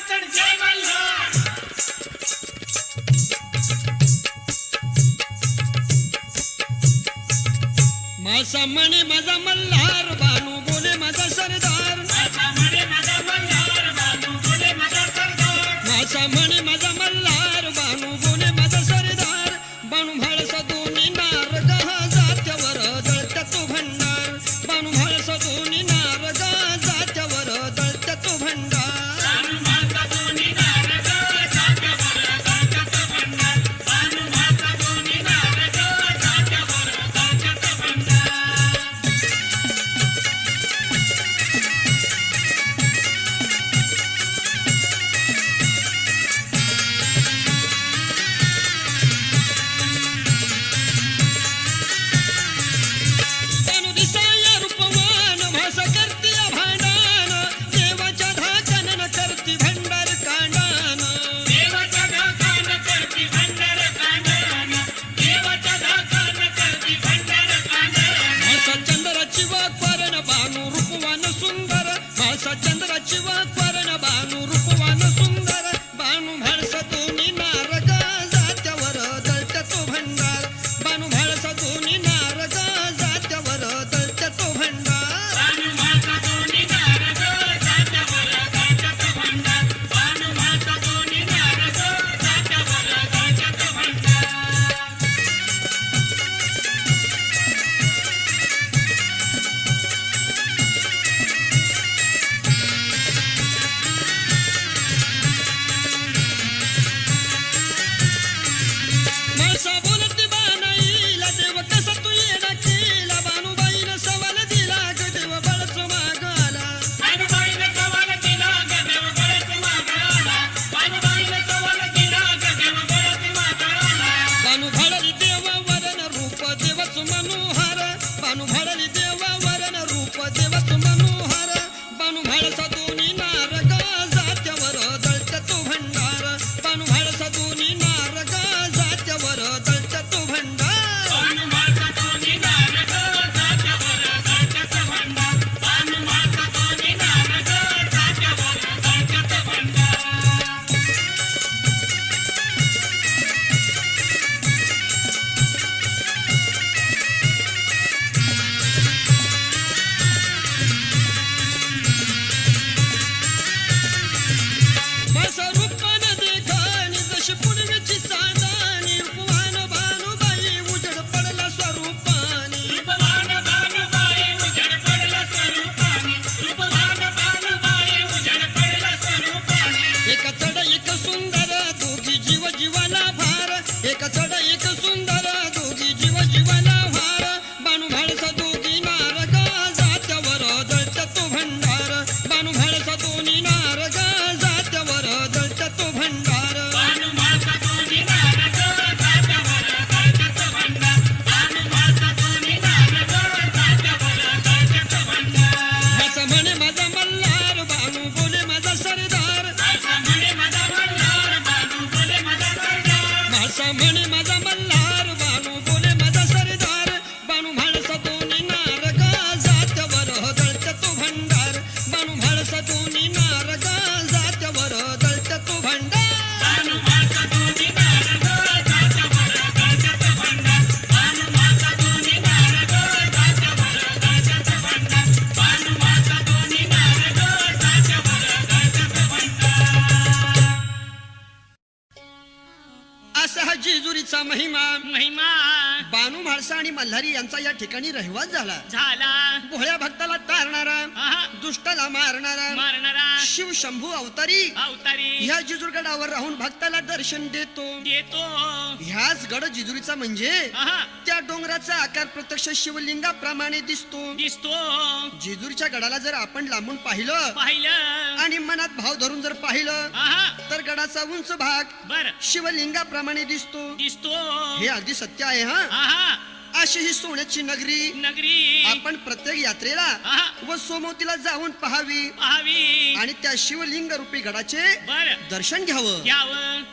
अडचण जय मल्हार. मासा म्हणे माझा मल्हार बानू बोले माझा सरदार. मासा म्हणे माझा मल्हार बानू बोले माझा सरदार. मासा म्हणे माझा मल्हार बानू बोले माझा सरदार. बानू म्हाळसा दोन्ही नार गा जात्यावर दळत्या तो भंडार. बानू म्हाळसा दोन्ही नार गा जात्यावर दळत्या तो भंडार. बानू म्हाळसा दोन्ही नार ग जात्यावर दळत्यात भंडार. बानू म्हाळसा दोन्ही नार ग जात्यावर दळत्यात भंडार. बानू दिसाया रूपवान म्हाळसा करतीया भांडान. देवाच्या धाकानं करती भंडार कांडान. देवाच्या धाकानं करती भंडार कांडण. देवाच्या धाकानं करती भंडार कांडण. म्हाळसा चंद्राची वाकवरण बानू रूपवान सुंदर. म्हाळसा चंद्राची वाकवरण बानू रूपवान सुंदर. बानू म्हाळसा दोन्ही नार गा जात्यावर दळत्या तो भंडार. बानू म्हाळसा दोन्ही नार गा जात्यावर दळत्या तो भंडार. बानू म्हाळसा दोन्ही नार ग जात्यावर दळत्यात भंडार. बानू म्हाळसा दोन्ही नार ग जात्यावर दळत्यात भंडार. म्हाळसा बोलती बानाईला देव कसा तू येडा केला. बानूबाईनं सवाल दिला ग देव बळच मागाला. बानूबाईनं सवाल दिला ग देव बळच मागाला. बानूबाईनं सवाल दिला ग देव बळच मागाला. बानू भाळली देवा वरण रूप देवच मनोहर. बानू भाळली देवा वरण रूप देवच मनोहर. बानू म्हाळसा दोन्ही नार गा जात्यावर दळत्या तो भंडार. बानू म्हाळसा दोन्ही नार गा जात्यावर दळत्या तो भंडार. बानू म्हाळसा दोन्ही नार ग जात्यावर दळत्यात भंडार. बानू म्हाळसा दोन्ही नार ग जात्यावर दळत्यात भंडार. म्हाळसा रूपानं देखानी जशी पुनवेची चांदानी. रूपवान बानूबाई उजड पडला स्वरूपानी. रूपवान बानूबाई उजेड पडला स्वरूपाने. रूपवान बानूबाई उजेड पडला स्वरूपाने. एक चढ एक सुंदर दोघी जीव जीवाला भार. एक चढ एक सुंदर दोघी जीव जीवाला भार. बानू म्हाळसा दोघी नार गा जात्यावर दळत्या तो भंडार. बानू म्हाळसा दोन्ही नार गा जात्यावर दळत्या तो भंडार. बानू म्हाळसा दोन्ही नार ग जात्यावर दळत्यात भंडार. बानू म्हाळसा दोन्ही नार ग जात्यावर दळत्यात भंडार. म्हाळसा म्हणे माझा मल्हार बानू बोले माझा सरदार. म्हाळसा म्हणे माझा मल्हार बानू बोले माझा सरदार. म्हाळसा म्हणे माझा मल्हार बानू बोले माझा सरदार. बानू म्हाळसा दोन्ही नार गा जात्यावर दळत्या तो भंडार. बानू म्हाळसा दोन्ही नार गा जात्यावर दळत्या तो भंडार. बानू म्हाळसा दोन्ही नार ग जात्यावर दळत्यात भंडार. बानू म्हाळसा दोन्ही नार ग जात्यावर दळत्यात भंडार. बानू म्हाळसा दोन्ही नार ग जात्यावर दळत्यात भंडार. असा हा जेजुरीचा महिमा. महिमा बानू म्हाळसा आणि मल्हारी यांचा या ठिकाणी रहिवास झाला. झाला. भोळ्या भक्ताला तारणारा, आहा, दुष्टाला मारणारा मारणारा शिव शंभू अवतारी अवतारी ह्या जेजूरगडावर राहून भक्ताला दर्शन देतो. देतो. ह्याच गड जेजुरीचा म्हणजे आहा, त्या डोंगराचा आकार प्रत्यक्ष शिवलिंगाप्रमाणे दिसतो. दिसतो. जेजुरीच्या गडाला जर आपण लांबून पाहिलं पाहिलं. आणि मनात भाव धरून जर पाहिलं आहा, तर गडाचा उंच भाग बर शिवलिंगाप्रमाणे दिसतो. दिसतो. हे अगदी सत्य आहे. हा आहा, अशी ही सोन्याची नगरी नगरी आपण प्रत्येक यात्रेला आहा, व सोमवतीला जाऊन पाहावी पाहावी आणि त्या शिवलिंग रूपी गडाचे बर दर्शन घ्यावं. घ्यावं.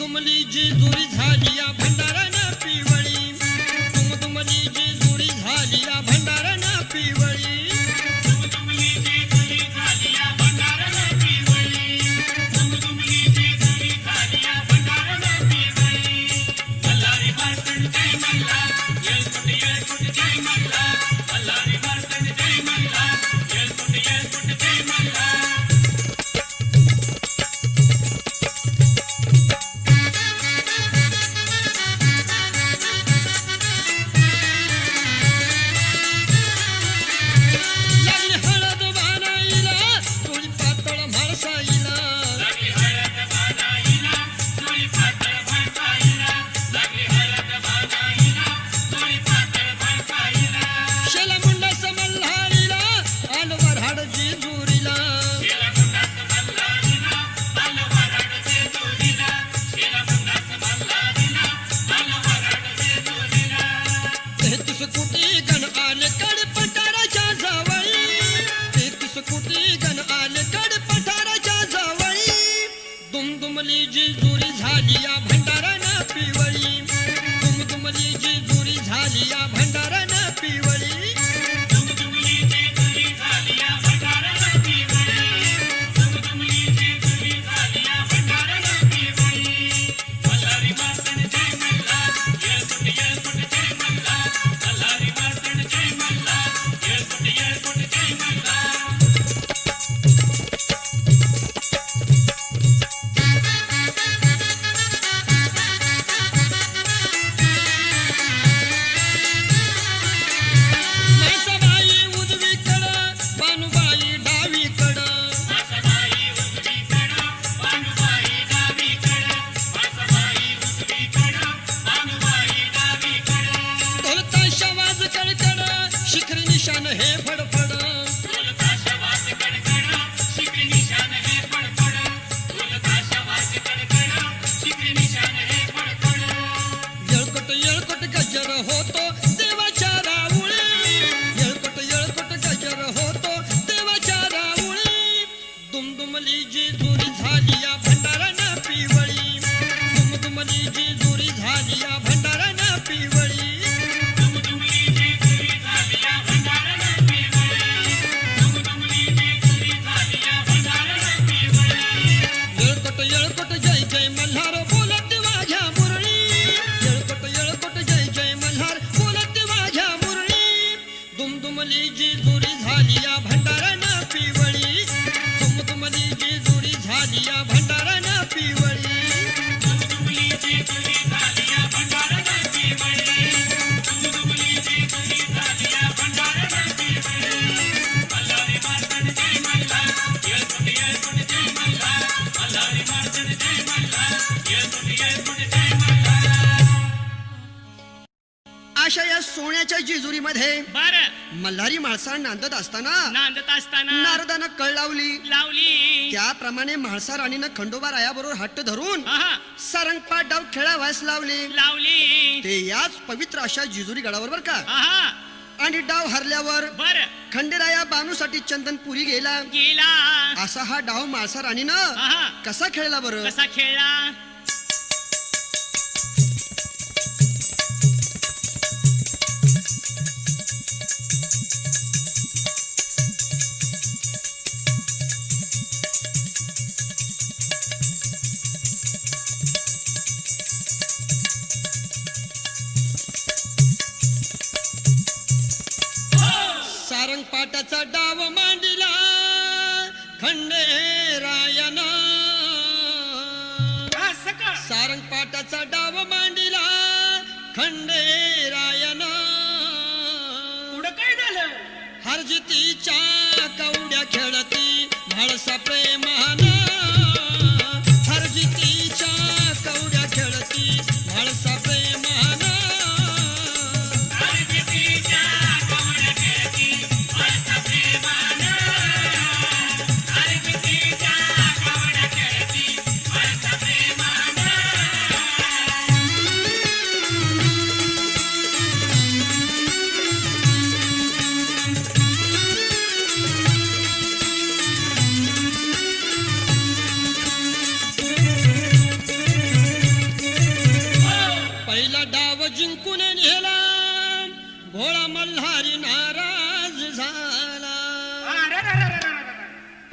दुमदुमली जेजुरी झाली या भंडारानं पिवळी दुमदुमली जेजुरी झाली या भंडारानं पिवळी दुमदुमली जेजुरी झाली या भंडारानं पिवळी दुमदुमली जेजुरी झाली या भंडारानं पिवळी मल्हारी मार्तंड जय मल्हार येळकोट येळकोट जय मल्हार मल्हारी मार्तंड जय मल्हार येळकोट येळकोट जय मल्हार लागली हळद वाणाईला चोळी पातळ म्हाळसाईला लागली हळद बाणाईला चोळी पातळ भरसाईला लागली हळद बाणाईला चोळी पातळ भरसाईला शेला मुंडास मल्हारीला आलं वऱ्हाड जेजुरीला शेला मुंडास मल्हारीला आलं वऱ्हाड जेजुरीला शेला मुंडास मल्हारीला आलं वऱ्हाड जेजुरीला 33 कोटी गण आले कड पठाराच्या जवळी 33 कोटी गण आले कड पठाराच्या जवळी दुमदुमली जेजुरी झाली या भंडारानं पिवळी दुमदुमली जेजुरी झाली या भंडारानं पिवळी दुमदुमली जेजुरी झाली या भंडारानं पिवळी दुमदुमली जेजुरी झाली या भंडारानं पिवळी मल्हारी मार्तंड जय मल्हार येळकोट येळकोट जय मल्हार मल्हारी मार्तंड जय मल्हार येळकोट येळकोट जय मल्हार म्हैसाबाई उजवीकडं बानुबाई डावीकडं वासबाई उजवीकडं बानुबाई डावीकडं वासबाई उजवीकडं बानुबाई डावीकडं ढोलता शवाज कडकडं शिखरी निशान हे फडफड ढोलताशा वाज कडकड शिकरी निशान हे फडफड ढोलताशा वाज कडकड शिकरी निशान हे फडफड येळकोट येळकोट गजर होतो देवाच्या राऊळी येळकोट येळकोट गजर होतो देवाच्या राऊळी दुमदुमली जेजुरी झाली या भंडारानं पिवळी दुमदुमली जेजुरी झाली या भंडारानं पिवळी दुमदुमली जेजुरी झाली या भंडारानं पिवळी दुमदुमली जेजुरी झाली या भंडारानं पिवळी येळकोट येळकोट जय जय मल्हार बोलत माझ्या मुरळी येळकोट येळकोट जय जय मल्हार बोलत माझ्या मुरळी दुमदुमली जेजुरी झाली या भंडारानं पिवळी दुमदुमली जेजुरी झाली या भंडारानं पिवळी दुमदुमली जेजुरी झाली या भंडारानं पिवळी दुमदुमली जेजुरी झाली या भंडारानं पिवळी मल्हारी मार्तंड जय मल्हार येळकोट येळकोट जय मल्हार मल्हारी मार्तंड जय मल्हार येळकोट येळकोट जय मल्हार अशा या सोन्याच्या जेजुरीमध्ये बर मल्हारी म्हाळसा नांदत असताना नांदत असताना नारदानं कळ लावली लावली त्याप्रमाणे म्हाळसा राणीनं खंडोबा रायाबरोबर हट्ट धरून आहा, सारंगपाठ डाव खेळावयास लावले लावली ते याच पवित्र अशा जेजुरी गडावर बर का आहा आणि डाव हरल्यावर बर खंडेराया बानूसाठी चंदनपुरी गेला गेला असा हा डाव म्हाळसा राणीनं आहा कसा खेळला बरं कसा खेळला सारंगपाठाचा डाव मांडिला खंडेरायानं सारंगपाठाचा डाव मांडिला खंडेरायानं पुढं काय झालं हरजितीच्या कवड्या खेळती म्हाळसा प्रेमानं हरजितीच्या कवड्या खेळती म्हाळसा प्रेमानं हरजितीच्या कवड्या खेळती म्हाळसा प्रेमानं हरजितीच्या कवड्या खेळती म्हाळसा प्रेमानं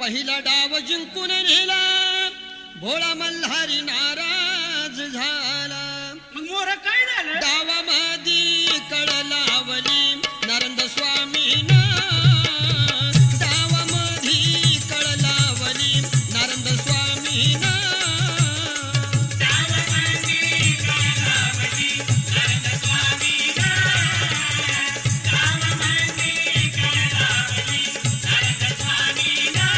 पहिला डाव जिंकून नेला भोळा मल्हारी नाराज झाला. मग मोर काय झालं? डावामध्ये कळ लावली नरेंद्र स्वामींना, डावामध्ये कळ लावली नरेंद्र स्वामींना. डावामध्ये कळ लावली नरेंद्र स्वामींना, डावामध्ये कळ लावली नरेंद्र स्वामींना.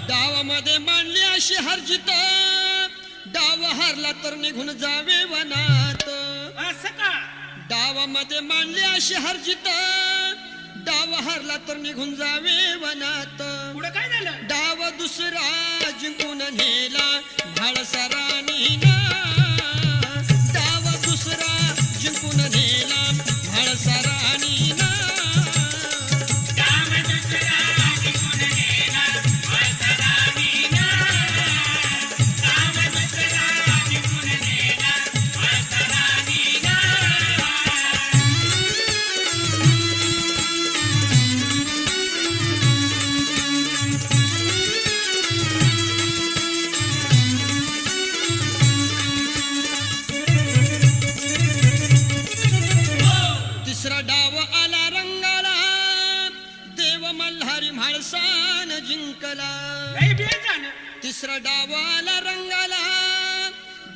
डावामध्ये मांडली अशी हरजित, डाव हारला तर निघून जावे वनात. असं का? डावामध्ये मांडली अशी हरजित, डाव हारला तर निघून जावे वनात. पुढे काय झालं? डाव दुसरा जिंकून नेला म्हाळसराणीना, डाव दुसरा जिंकून नेला म्हाळसराणीना. डाव दुसरा जिंकून नेला म्हाळसराणीना, डाव दुसरा जिंकून नेला म्हाळसराणीना. तिसरा डाव आला रंगाला, देव मल्हारी म्हाळसान जिंकला. लय बेज झालं. तिसरा डाव आला रंगाला,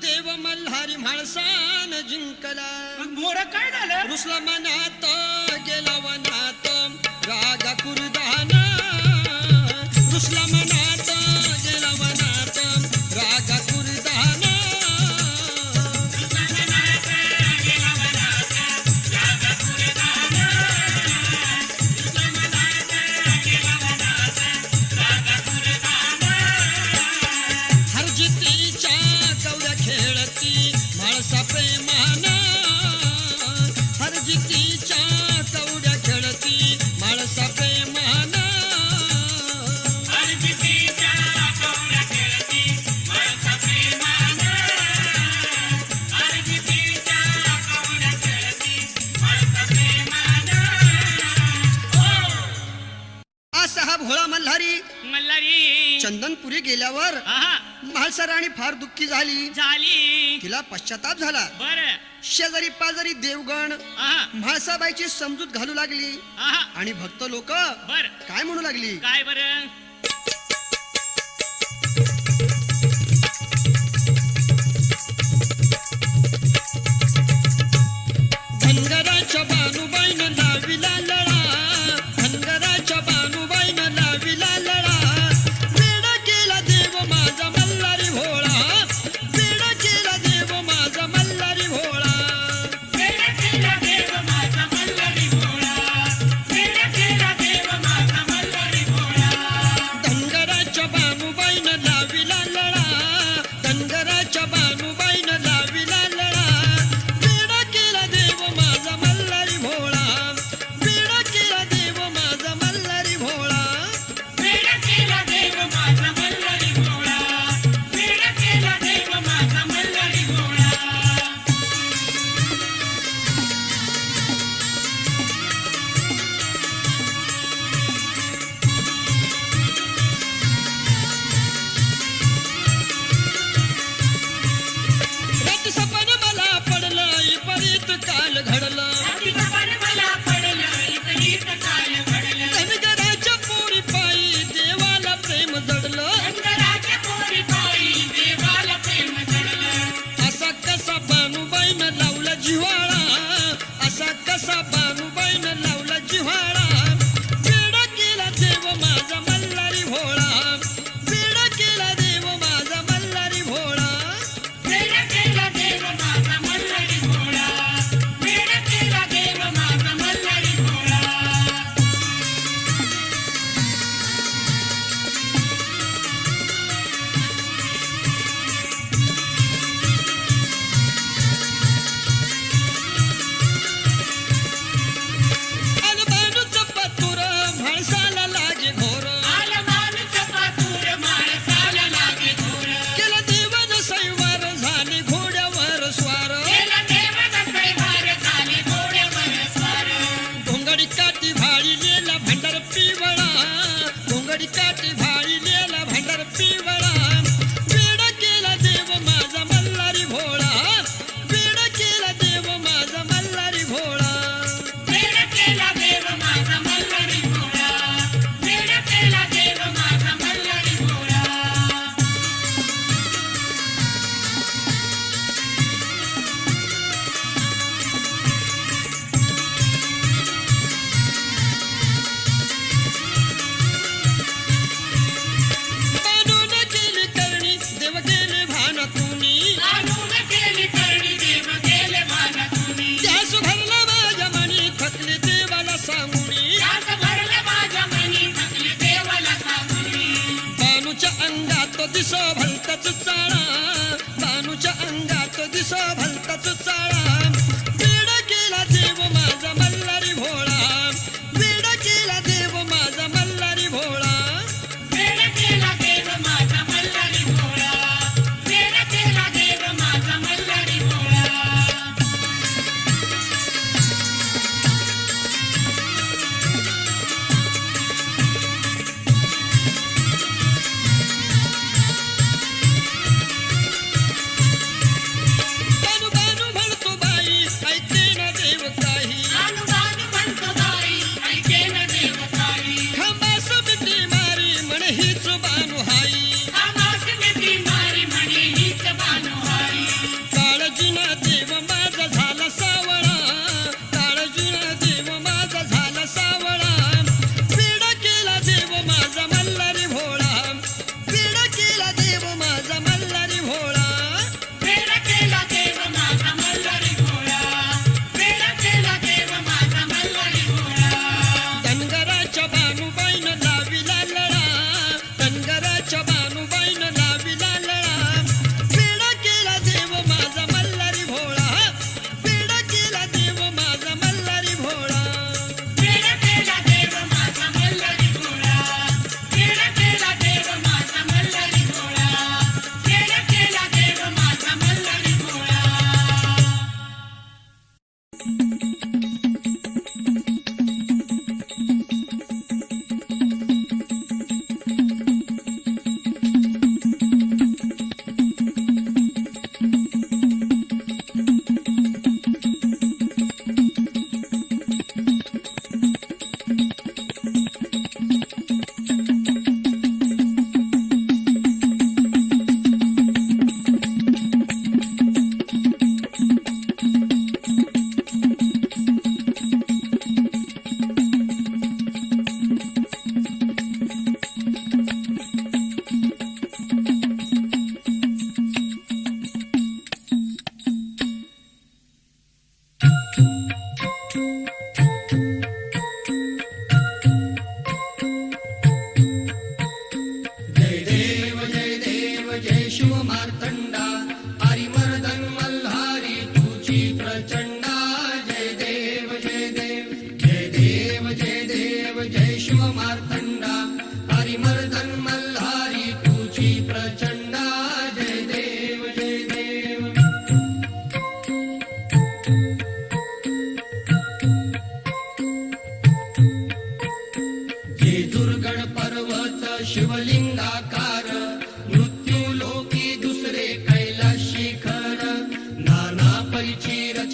देव मल्हारी म्हाळसान जिंकला. मग मोर काय झालं? रुसला मनात गेला वनात राग कुरदाना, रुसला मनात गेला वनात राग कुरदाना. हरजितीच्या कवड्या खेळती म्हाळसा प्रेमाना, हरजितीच्या कवड्या खेळती म्हाळसा प्रेमाना. हरजितीच्या कवड्या खेळती म्हाळसा प्रेमानं, हरजितीच्या कवड्या खेळती म्हाळसा प्रेमानं. असा हा भोळा मल्हारी मल्हारी चंदनपुरी गेल्यावर आहा म्हाळसराणी फार दुःखी झाली. झाली. तिला पश्चाताप झाला. बर. शेजारी पाजारी देवगण आहा म्हाळसाबाईची समजूत घालू लागली आहा आणि भक्त लोक बर. काय म्हणू लागली. काय बर? धनगराच्या बानुबाईनं लाविला लळा, धनगराच्या बानुबाईनं लाविला लळा. वेडा केला देव माझा मल्हारी भोळा, वेडा केला देव माझा मल्हारी भोळा. वेडा केला देव माझा मल्हारी भोळा, वेडा केला देव माझा मल्हारी भोळा.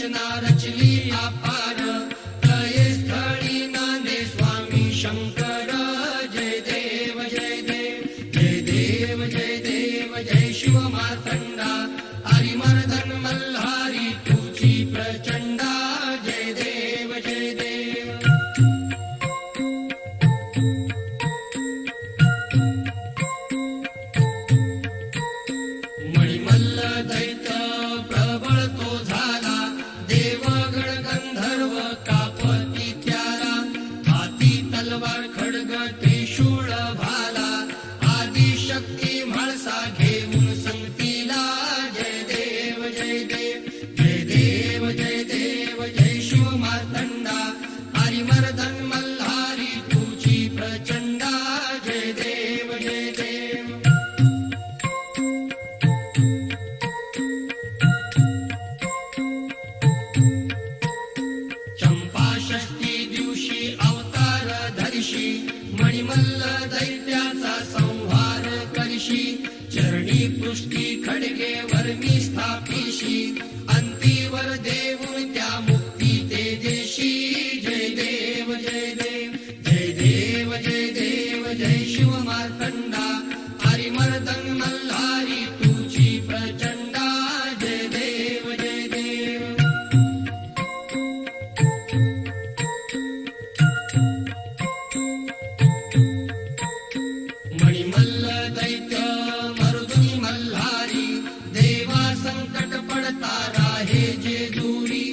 रचना रचली अपार तये स्थळी नांदे स्वामी शंकर जय देव जय देव जय देव जय देव जय शिव मार्तंडा हरिमर्दन मल्हारी तुझी प्रचंडा जय देव जय देव मणिमल्ल दैत्य प्रबळ तो झाला देवगण गंधर्व कापती त्याला हाती तलवार खड्ग त्रिशूळ भाला आदिशक्ती म्हाळसा घेऊन संगतीला जय देव जय देव जय देव जय देव जय शिव मार्तंडा हरिमर्दन मल्हारी तुझी प्रचंडा जय देव जय देव चंपा षष्ठी दिवशी अवतार धरिशी मणिमल्ल दैत्याचा संहार करशी चरणी पृष्ठी खडगे वर्मी स्थापिशी अंतीवर देऊन त्या मुक्ती तेजेशी जय देव जय देव जय देव जय देव जय शिव मार्तंडा हरिमर्दन मल्हारी तुझी प्रचंडा जय देव जय देव मणिमल्ल दैत्य मरुदुनी मल्हारी देवा संकट पडता राहे जे दूरी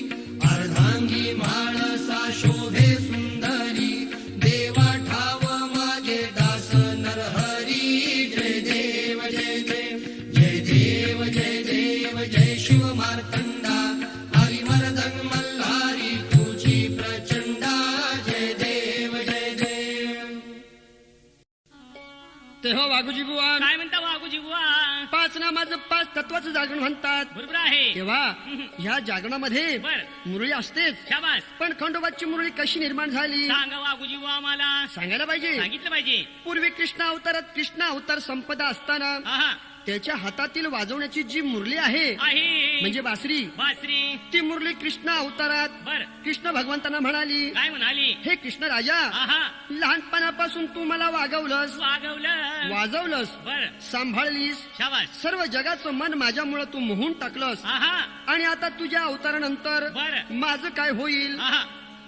अर्धांगी माळसा शोभे सुंदरी देवा ठाव माझे दास नरहरी जय देव जय देव जय देव जय देव जय शिव मार्तंडा हरिमर्दन मल्हारी तुझी प्रचंडा जय देव जय देव तेव्हा वाघोजी बुवा काय म्हणता वाघोजी बुवा? पाच नामाचं पाच तत्वाचं जागरण म्हणतात बरोबर आहे. तेव्हा ह्या जागरणामध्ये बर. मुरळी असतेच शाबास. पण खंडोबाची मुरळी कशी निर्माण झाली सांगा वाघोजी बुवा आम्हाला. सांगायला पाहिजे. सांगितलं पाहिजे. पूर्वी कृष्ण अवतारात कृष्ण अवतार संपदा असताना आहा त्याच्या हातातील वाजवण्याची जी मुरली आहे आहे म्हणजे बासरी बासरी. ती मुरली कृष्ण अवतारात बर. कृष्ण भगवंतांना म्हणाली काय म्हणाली? हे कृष्ण राजा आहा लहानपणापासून तू मला वागवलंस वागवलं. वाजवलंस बर. सांभाळलीस शाबास. सर्व जगाचं मन माझ्यामुळे तू मोहून टाकलंस आहा आणि आता तुझ्या अवतारानंतर बरं. माझं काय होईल आहा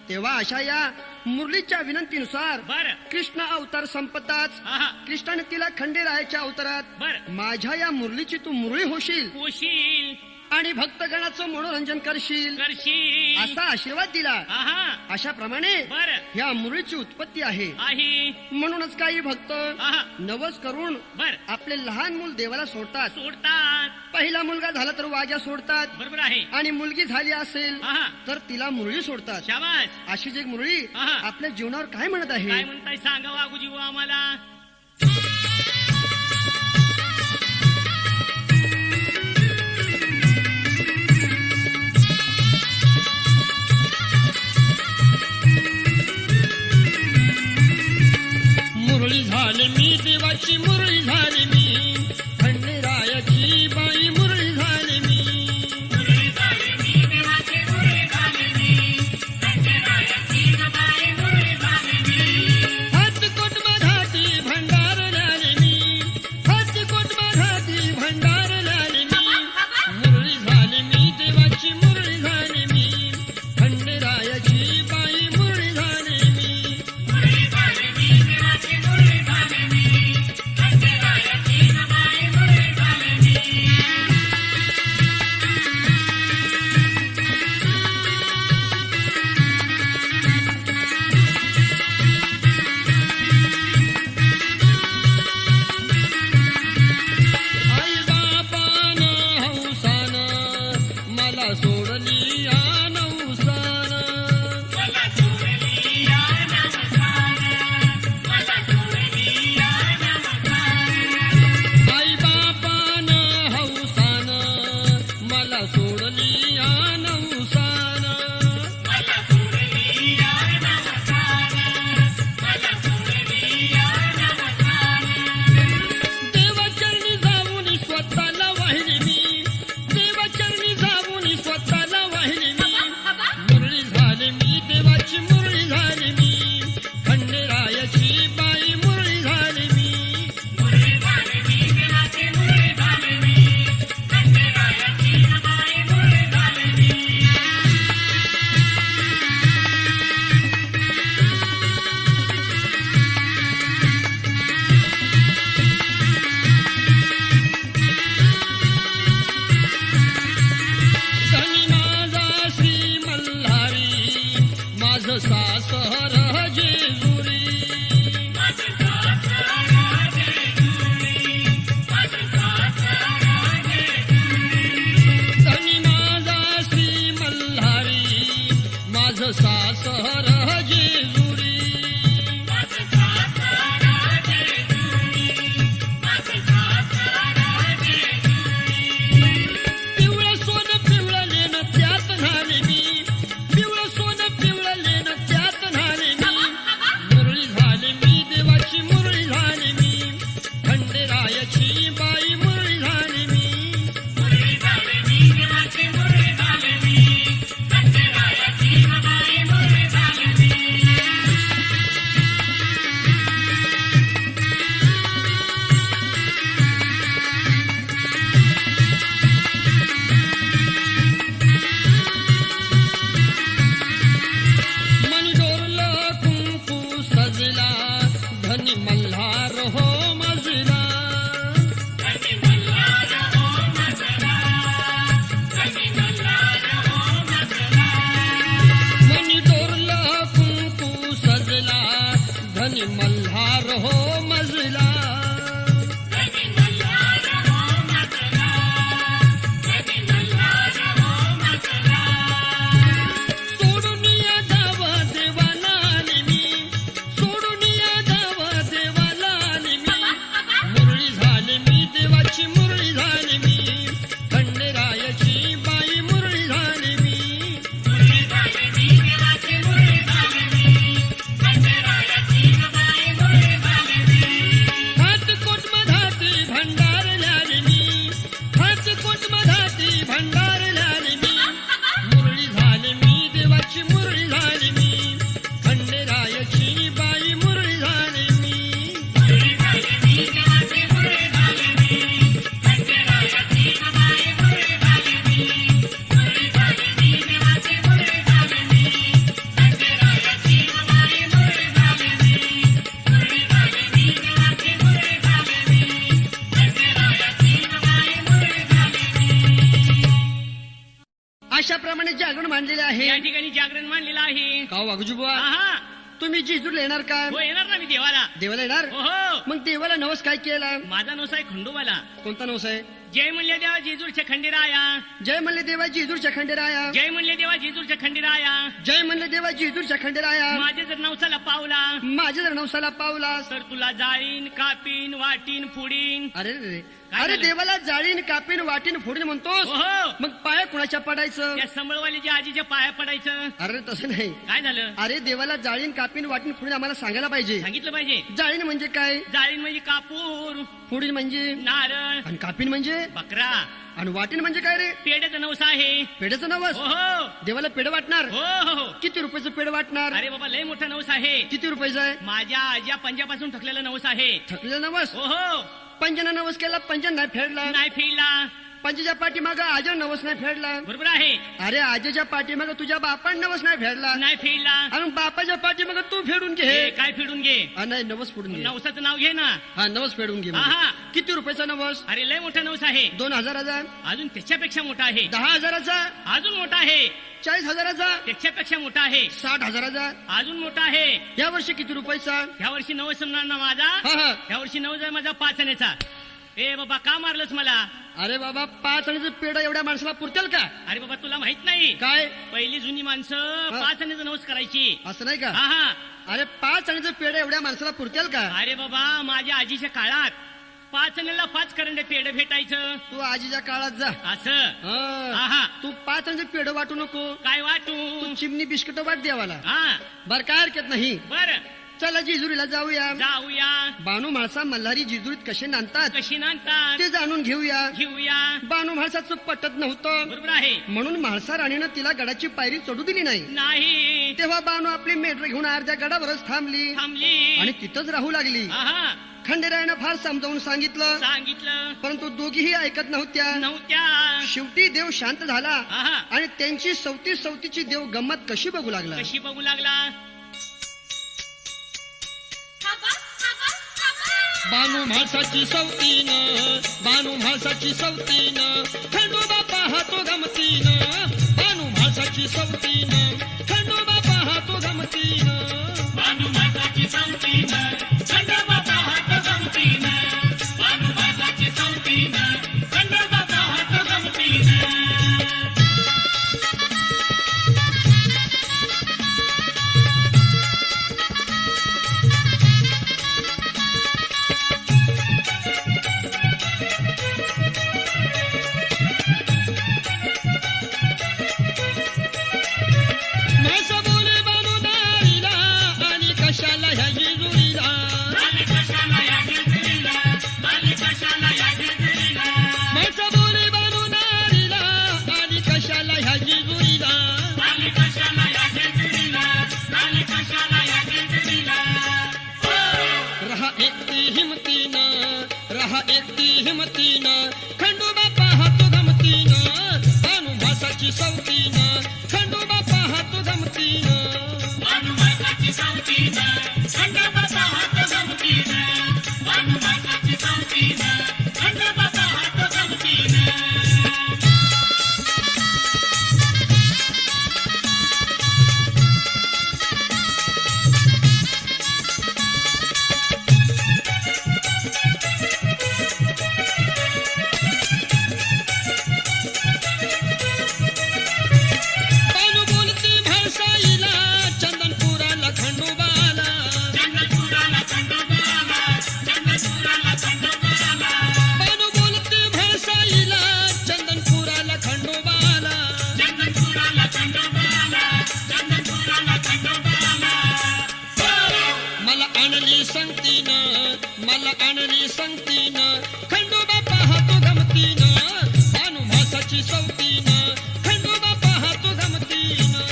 तेव्हा अशा या मुरलीच्या विनंतीनुसार बर. कृष्ण अवतार संपताच आहा कृष्णाने तिला खंडेरायाच्या अवतारात बर. माझ्या या मुरलीची तू मुरळी होशील पोशील आणि भक्तगणाचं मनोरंजन करशील करशील असा आशीर्वाद दिला. आहा अशा प्रमाणे बर. ह्या मुरळीची उत्पत्ती आहे. आहे. म्हणूनच काही भक्त आहा नवस करून बर. आपले लहान मूल देवाला सोडतात. सोडतात. पहिला मुलगा झाला तर वाग्या सोडतात बरोबर आहे. आणि मुलगी झाली असेल आहा तर तिला मुरळी सोडतात. शाबास. अशीच एक मुरळी आहा. आपल्या जीवनावर काय म्हणत काय आहे. म्हणताय सांगा वाघोजी बुवा आम्हाला. मुरळी झाली मी देवाची मुरळी झाली मी खंडेरायाची बाई मुरळी झाली मी मुरळी झाली मी देवाची मुरळी झाली मी खंडेरायाची बाई मुरळी झाली मी. हात कोट बघाती अशाप्रमाणे जागरण मांडलेले आहे. या ठिकाणी जागरण मांडलेलं आहे. का वाघजूबा, आहा तुम्ही जेजूरला येणार का? हो येणार ना मी देवाला. देवाला येणार? हो हो मग देवाला नवस काय केला? माझा नवस आहे खंडोबाला. कोणता नवस आहे? जय म्हणले देवा जेजूरच्या खंडेराया. जय म्हणले देवा जेजूरच्या खंडेराया. जय म्हणले देवा जेजूरच्या खंडेराया. जय म्हणले देवा जेजूरच्या खंडेराया. माझे जर नवसाला पावला माझ्या जर नवसाला पावलास तर तुला जाळीन कापीन वाटीन फोडीन. अरे रे, काय अरे झालं? देवाला जाळीन कापीन वाटीन फोडीन म्हणतोस, हो हो मग पाया कुणाच्या पडायचं? त्या संबळवालीच्या आजीच्या पाया पडायचं. अरे तसं नाही. काय झालं? अरे देवाला जाळीन कापीन वाटीन फोडीन आम्हाला सांगायला पाहिजे. सांगितलं पाहिजे. जाळीन म्हणजे काय? जाळीन म्हणजे कापूर फोडीन म्हणजे? नारळ आणि कापीन म्हणजे? बकरा. आणि वाटीन म्हणजे काय रे? पेड्याचा नवस आहे. पेढ्याचं नवस? हो हो देवाला पेढ वाटणार? हो हो किती रुपयाचं पेढ वाटणार? अरे बाबा लय मोठा नवस आहे. किती रुपयाचं आहे? माझ्या आज्या पंजापासून ठकलेला नवस आहे. थकलेला नवस? हो हो पंजानं नवस केला, पंजन नाही फेडला. नाही फिरला. पंजाच्या पाठीमागं आजर नवस नाही फेडला. बरोबर आहे. अरे आजच्या पाठीमागं तुझ्या बापान नवस नाही फेडला. नाही फिरला. आणि बापाच्या पाठीमागं तू फेडून घे. हे काय फिडून घे. हा नाही, नवस फेडून घे. नवसाचं नाव घे ना. हा नवस फेडून घे. आहा किती रुपयाचा नवस? अरे लय मोठा नवस आहे. 2,000चा? अजून त्याच्यापेक्षा मोठा आहे. 10,000चा? अजून मोठा आहे. 40,000चा? त्याच्यापेक्षा मोठा आहे. 60,000चा? अजून मोठा आहे. या वर्षी किती रुपयाचा? ह्या वर्षी नवस संपणार ना माझा. हा हा. ह्या वर्षी नवस आहे माझा 5 आण्याचा. ए बाबा का मारलंस मला? अरे बाबा, 5 आण्याचं पेढ एवढ्या माणसाला पुरतेल का? अरे बाबा तुला माहित नाही काय? पहिली जुनी माणसं हा. 5 आण्याचा नवस करायची. असं नाही का? हा हा अरे 5 आण्याचं पेढ एवढ्या माणसाला पुरतेल का? अरे बाबा माझ्या आजीच्या काळात 5 आण्याला 5 करंडे पेढ भेटायचं. तू आजीच्या काळात जा. असं हा. आहा तू 5 आण्याचं पेढ वाटू नको. काय वाटू. चिमणी बिस्किट वाट देवाला. हा बर काय हरकत नाही. बर चला जेजुरीला जाऊया. जाऊया. बानू म्हाळसा मल्हारी जेजुरीत कसे नांदतात कशी नांदतात ते जाणून घेऊया. घेऊया. बानू म्हाळसाचं पटत नव्हतं, बरोबर आहे. म्हणून म्हाळसा राणीनं तिला गडाची पायरी चढू दिली नाही. नाही तेव्हा बानू आपली मेढर घेऊन अर्ध्या गडावरच थांबली थांबली. आणि तिथंच राहू लागली. आहा खंडेरायानं फार समजावून सांगितलं, सांगितलं परंतु दोघीही ऐकत नव्हत्या. नव्हत्या. शेवटी देव शांत झाला आहा आणि त्यांची सवतीची देव गंमत कशी बघू लागला. कशी बघू लागला. बानू म्हाळसाची सवतीनं, बानू म्हाळसाची सवतीनं, खंडोबा पाहतो गमतीनं. बानू म्हाळसाची सवतीनं, खंडोबा पाहतो गमतीनं. बानू मासाची संगतीनं खंडोबा पाहतो गमतीनं. बानू मासाची संगतीनं खंडोबा पाहतो गमतीनं. म्हाळसा बोले बानू नारीला, आणि कशाला ह्या जेजुरीला. आली कशाला या जेजुरीला. आली कशाला या जेजुरीला. म्हाळसा बोले बानू नारीला, आणि कशाला ह्या जेजुरीला. आली कशाला या जेजुरीला. आली कशाला या जेजुरीला. रहा एकटी हिमतीनं, रहा एकटी हिमतीनं, खंडोबा पाहतो गमतीनं. बानू म्हाळसाची सवतीनं, खंडोबा पाहतो गमतीनं. बानू मासाची संगतीनं खंडोबा पाहतो गमतीनं. बानू मासाची संगतीनं खंडोबा पाहतो गमतीनं. बानू बोलती म्हाळसाईला, चंदनपुराला खंडोबाला. चंद्रपुराला खंडोबाला. चंद्रपुराला खंडोबाला. बानू बोलती म्हाळसाईला, चंदनपुराला खंडोबाला. चंद्रपुराला खंडोबाला. चंद्रपुराला खंडोबाला. मला आणली संगतीनं, मला आणली संगतीनं, खंडोबा पाहतो गमतीनं. बानू म्हाळसाची सवतीनं, खंडोबा पाहतो गमतीनं.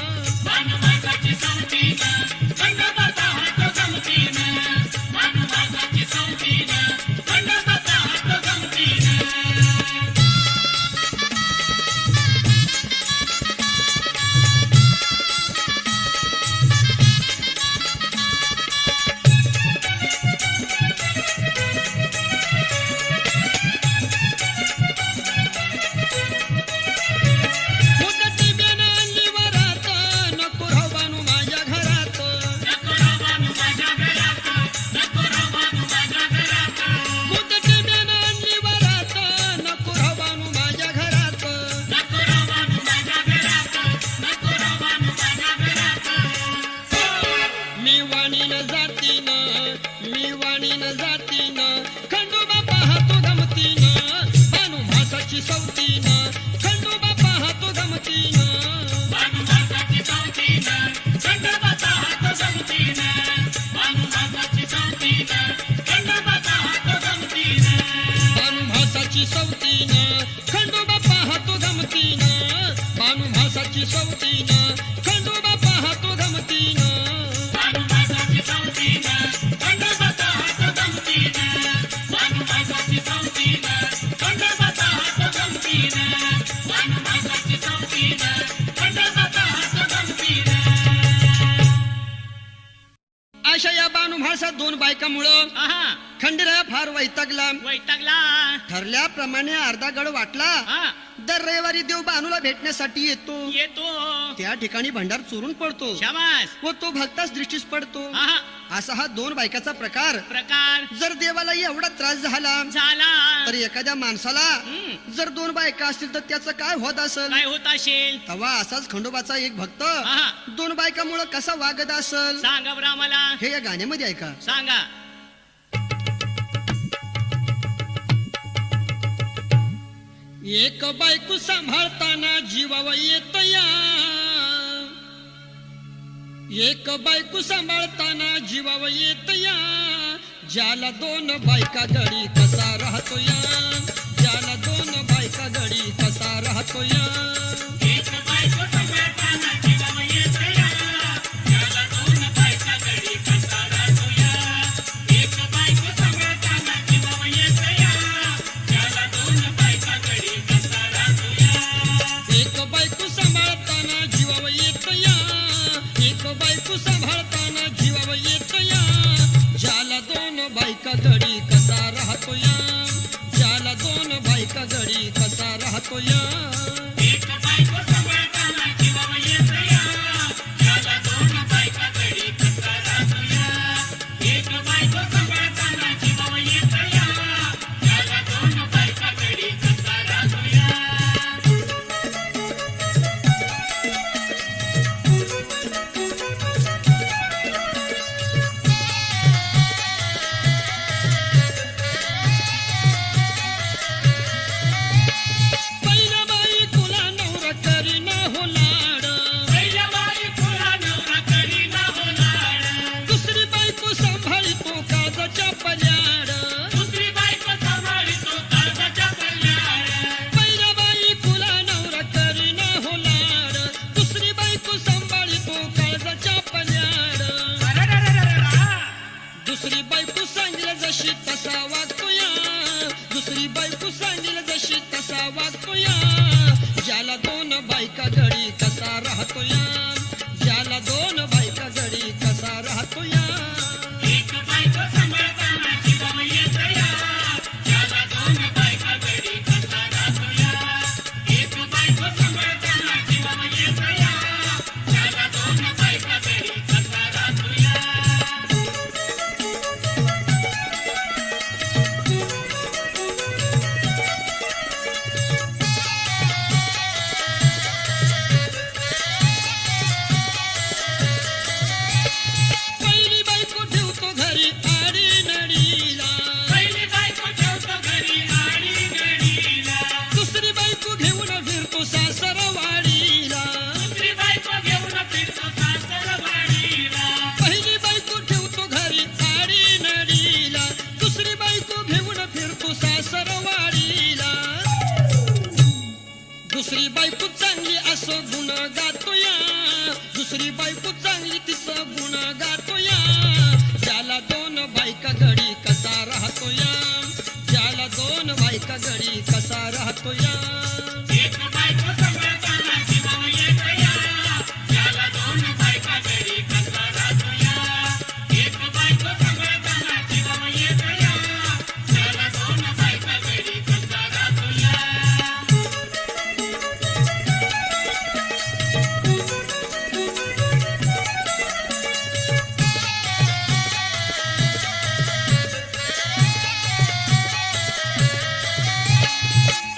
बानू मासाची संगतीनं खंडोबा पाहतो गमतीनं. बानू मासाची संगतीनं खंडोबा पाहतो गमतीनं. सवतीनं खंडोबा पाहतो गमतीनं मानुमासाची सवतीनं खंडोबा पाहतो गमतीनं मानुमासाची सवतीनं खंडोबा पाहतो गमतीनं मानुमासाची सवतीनं खंडोबा पाहतो गमतीनं अशा या बानुभाळसा दोन बायकामुळं आहा खंडेराया फार वैतागला. वैतागला ठरल्याप्रमाणे अर्धा गड वाटला. हा दर रविवारी देव बानूला भेटण्यासाठी येतो. येतो त्या ठिकाणी भंडार चोरून पडतो शाबास व तो भक्ताच दृष्टीस पडतो. आहा असा हा दोन बायकाचा प्रकार. प्रकार जर देवाला एवढा त्रास झाला झाला तर एखाद्या माणसाला जर दोन बायका असतील तर त्याचं काय होत असेल. काय होत असेल तेव्हा असाच खंडोबाचा एक भक्त आहा दोन बायकामुळे कसा वागत असेल सांगा बरं आम्हाला हे या गाण्यामध्ये ऐका. सांगा एक बायको सांभाळताना जीवावा येत या. एक बायको सांभाळताना जीवावा येत या. ज्याला दोन बायका गडी कसा राहतो या. ज्याला दोन बायका गडी कसा राहतो या. एक बायको सांभाळताना जीवावर येतं या. ज्याला दोन बायका गडी कसा राहतो या. एक बायको सांभाळताना जीवावर येतं या. ज्याला दोन बायका गडी कसा राहतो या. एक बायको सांभाळताना जीवावा येत या. एक बायको सांभाळताना जीवावा येत या. ज्याला दोन बायका गडी कसा राहतो या. ज्याला दोन बायका गडी कसा राहतो या. एक बायको सांभाळताना जीवावर येतं या. ज्याला दोन बायका गडी कसा राहतो या. एक बायको सांभाळताना जीवावर येतं या. ज्याला दोन बायका गडी कसा राहतो या. पहिल्या बायकोला नवरा करीना हो लाड. पहिल्या बायकोला नवरा करीना हो लाड. दुसरी बायको सांभाळतो काजाच्या पल्याड. दुसरी बायको सांभाळतो काळजाच्या पल्ल्याड. पहिल्या बायकोला नवरा करीना हो लाड. दुसरी बायको सांभाळतो काळजाच्या पल्याड. दुसरी बायको सांगितलं जशी तसा वागतो या. दुसरी बायको सांगितलं जशी तसा वागतो या. ज्याला दोन बायका गडी कसा राहतो या. ज्याला दोन बायका गडी कसा राहतो या. एक बायको सांभाळताना जीवावर येतं या. ज्याला दोन बायका गडी कसा राहतो या. एक बायको सांभाळताना जीवावर येतं या. ज्याला दोन बायका गडी कसा राहतो या. पहिली बायको ठेवतो घरी आडी नडीला. पहिली बायको ठेवतो घरी आडी गडीला. दुसरी बायको घेऊन फिरतो सासरवाडीला. दुसरी बायको घेऊन फिरतो सासरवाडीला. पहिली बायको ठेवतो घरी आडी नडीला. दुसरी बायको घेऊन फिरतो सासरवाडीला. दुसरी बायको चांगली असो गुण गातो या. दुसरी बायको चांगली तिचं गुण गातो या. ज्याला दोन बायका गडी कसा राहतो या. ज्याला दोन बायका गडी कसा राहतो या. एक बायको सांभाळताना जीवावर येतं या. ज्याला दोन बायका गडी कसा राहतो या. एक बायको सांभाळताना जीवावर येतं या. ज्याला दोन बायका गडी कसा राहतो या.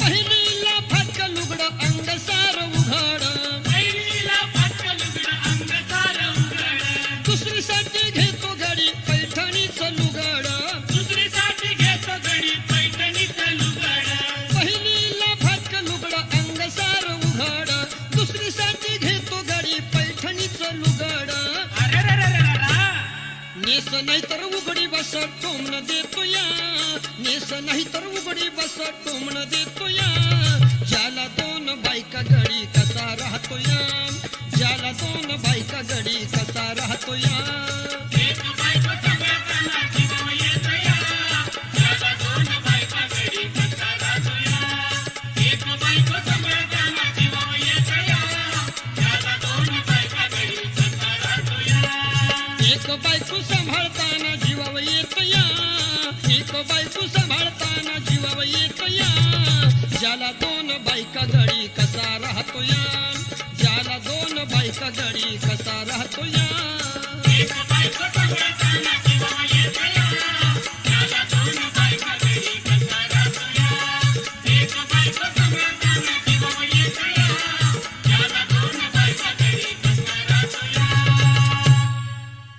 पहिलीला फाटक लुगडं अंग सार उघड. पहिलीला फाटकं लुगडं अंग सारं उघड. दुसरीसाठी घेतो घडी पैठणीचं लुगड. दुसरीसाठी घेतो घडी पैठणीचं लुगड. पहिलीला फाटक लुगडं अंग सार उघड. दुसरीसाठी घेतो घडी पैठणीचं लुगड. अरेरेरेरेरा. नेस नाही तर उघडी बस टोमण देतो या. नेस नाही तर उघडी बस टोमण देतो या. ज्याला दोन बायका घडी कसा राहतो या. कसा राहतो या ज्याला दोन बायका गडी कसा राहतो या एक बायको सगळं चालणार, तेव्हा येते